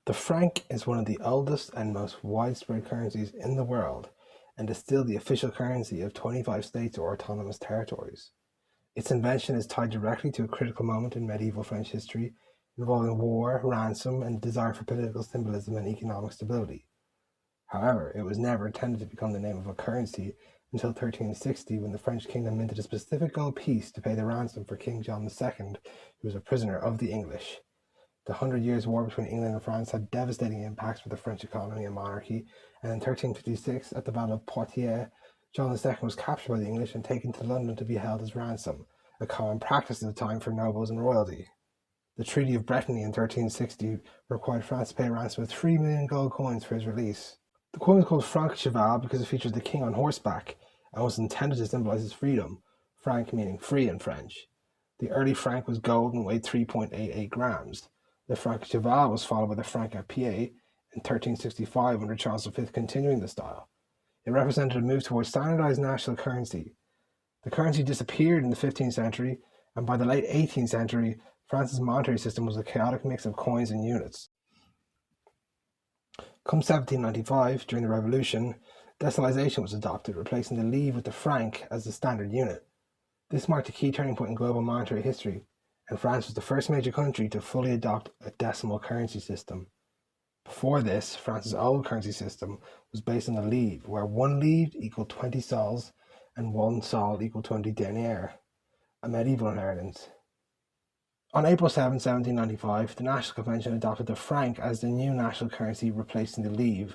The franc is one of the oldest and most widespread currencies in the world and is still the official currency of 25 states or autonomous territories. Its invention is tied directly to a critical moment in medieval French history involving war, ransom, and desire for political symbolism and economic stability. However, it was never intended to become the name of a currency until 1360 when the French kingdom minted a specific gold piece to pay the ransom for King John II, who was a prisoner of the English. The Hundred Years' War between England and France had devastating impacts for the French economy and monarchy, and in 1356, at the Battle of Poitiers, John II was captured by the English and taken to London to be held as ransom, a common practice at the time for nobles and royalty. The Treaty of Brittany in 1360 required France to pay a ransom of 3 million gold coins for his release. The coin was called Franc cheval because it featured the king on horseback and was intended to symbolize his freedom, franc meaning free in French. The early franc was gold and weighed 3.88 grams. The franc cheval was followed by the franc à pied in 1365 under Charles V, continuing the style. It represented a move towards standardized national currency. The currency disappeared in the 15th century, and by the late 18th century, France's monetary system was a chaotic mix of coins and units. Come 1795, during the Revolution, decimalization was adopted, replacing the livre with the franc as the standard unit. This marked a key turning point in global monetary history, and France was the first major country to fully adopt a decimal currency system. Before this, France's old currency system was based on the livre, where one livre equaled 20 sols and one sol equaled 20 deniers, a medieval inheritance. On April 7, 1795, the National Convention adopted the franc as the new national currency, replacing the livre.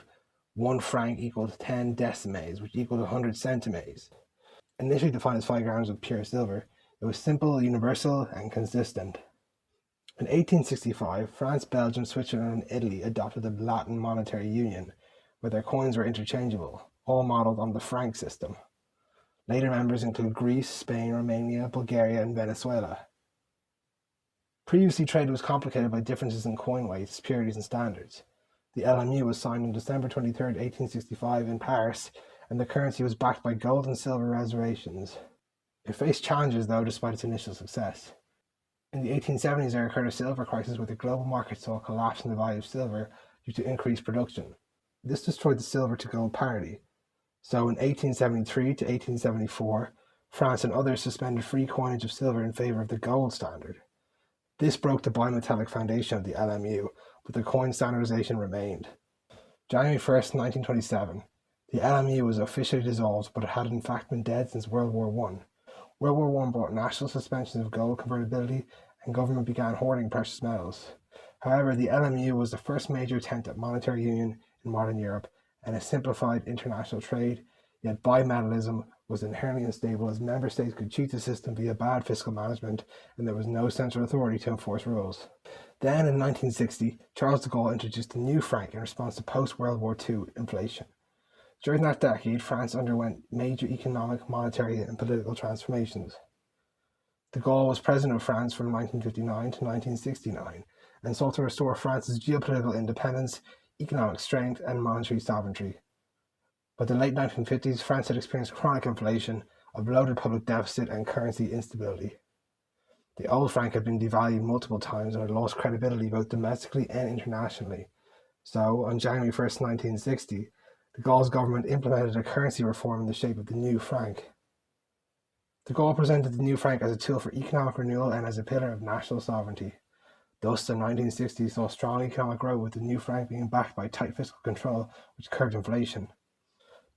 One franc equaled 10 decimes, which equaled 100 centimes. Initially defined as 5 grams of pure silver, it was simple, universal, and consistent. In 1865, France, Belgium, Switzerland, and Italy adopted the Latin monetary union, where their coins were interchangeable, all modeled on the franc system. Later members include Greece, Spain, Romania, Bulgaria, and Venezuela. Previously, trade was complicated by differences in coin weights, purities, and standards. The LMU was signed on December 23, 1865 in Paris, and the currency was backed by gold and silver reservations. It faced challenges, though, despite its initial success. In the 1870s, there occurred a silver crisis where the global market saw a collapse in the value of silver due to increased production. This destroyed the silver to gold parity. So in 1873 to 1874, France and others suspended free coinage of silver in favor of the gold standard. This broke the bimetallic foundation of the LMU, but the coin standardization remained. January 1st, 1927, the LMU was officially dissolved, but it had in fact been dead since World War I. World War I brought national suspensions of gold convertibility, and government began hoarding precious metals. However, the LMU was the first major attempt at monetary union in modern Europe, and it simplified international trade, yet bimetallism was inherently unstable as member states could cheat the system via bad fiscal management, and there was no central authority to enforce rules. Then in 1960, Charles de Gaulle introduced the new franc in response to post-World War II inflation. During that decade, France underwent major economic, monetary, and political transformations. De Gaulle was president of France from 1959 to 1969 and sought to restore France's geopolitical independence, economic strength, and monetary sovereignty. By the late 1950s, France had experienced chronic inflation, a bloated public deficit, and currency instability. The old franc had been devalued multiple times and had lost credibility both domestically and internationally. So, on January 1st, 1960, de Gaulle's government implemented a currency reform in the shape of the new franc. De Gaulle presented the new franc as a tool for economic renewal and as a pillar of national sovereignty. Thus, the 1960s saw strong economic growth, with the new franc being backed by tight fiscal control, which curbed inflation.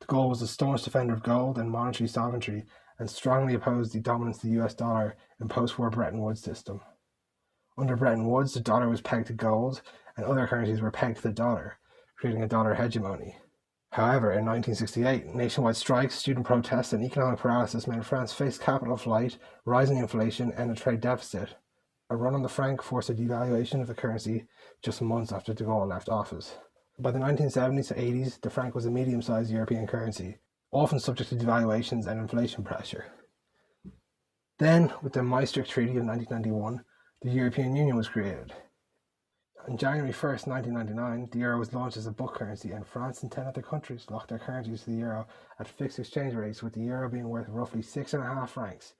De Gaulle was a staunch defender of gold and monetary sovereignty and strongly opposed the dominance of the US dollar in post-war Bretton Woods system. Under Bretton Woods, the dollar was pegged to gold and other currencies were pegged to the dollar, creating a dollar hegemony. However, in 1968, nationwide strikes, student protests, and economic paralysis meant France faced capital flight, rising inflation, and a trade deficit. A run on the franc forced a devaluation of the currency just months after de Gaulle left office. By the 1970s to 80s, the franc was a medium-sized European currency, often subject to devaluations and inflation pressure. Then, with the Maastricht Treaty of 1991, the European Union was created. On January 1st, 1999, the euro was launched as a book currency, and France and 10 other countries locked their currencies to the euro at fixed exchange rates, with the euro being worth roughly 6.5 francs.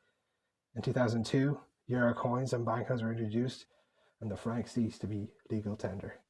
In 2002, euro coins and banknotes were introduced, and the franc ceased to be legal tender.